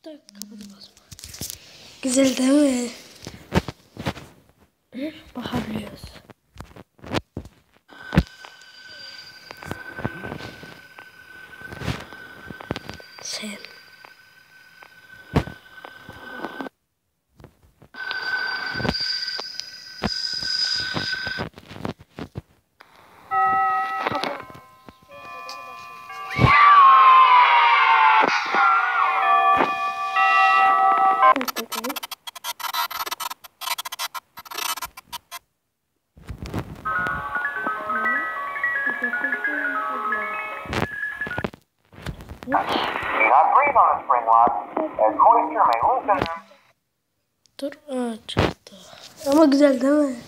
Da kapatıp basma. Güzel değil mi? Bakabiliyoruz. Sen. Not breathe on the spring lock, as moisture may loosen them. Dur, çıktı. Ama güzel değil mi?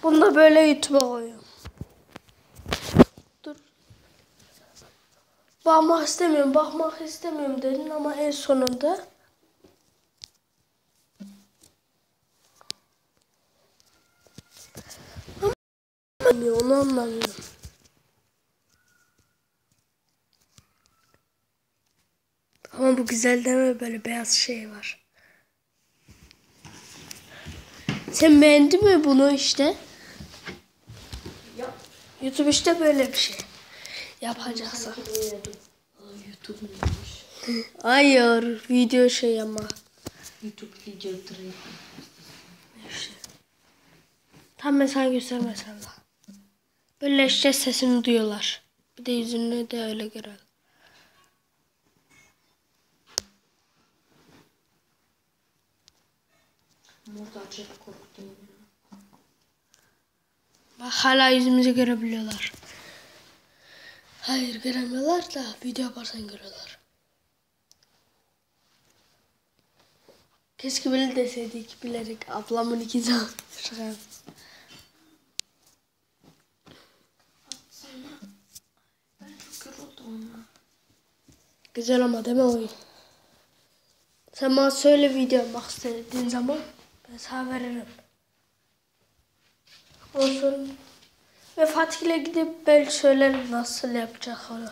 Bunu da böyle YouTube'a koyuyorum. Dur. Bakmak istemiyorum dedin ama en sonunda onu anlamıyorum. Ama bu güzel değil mi? Böyle beyaz şey var. Sen beğendin mi bunu işte? YouTube işte böyle bir şey. Yapacaksın. YouTube muymuş? Hayır, video şey ama. YouTube video direkt. İşte. Tam mesela göstermesen de. Böyle işte sesini duyuyorlar. Bir de yüzünü de öyle görelim. Burada açıp korktum ya. Bak hala yüzümüzü görebiliyorlar. Hayır göremiyorlar da video yaparsan görüyorlar. Keşke böyle deseydik bilerek ablamın ikizi olmuş. Ben çok yoruldum ama. Güzel ama değil mi oyun? Sen bana söyle video bak istediğin zaman ben sana veririm. Olsun. Ve Fatih'le gidip ben söylerim nasıl yapacak onu.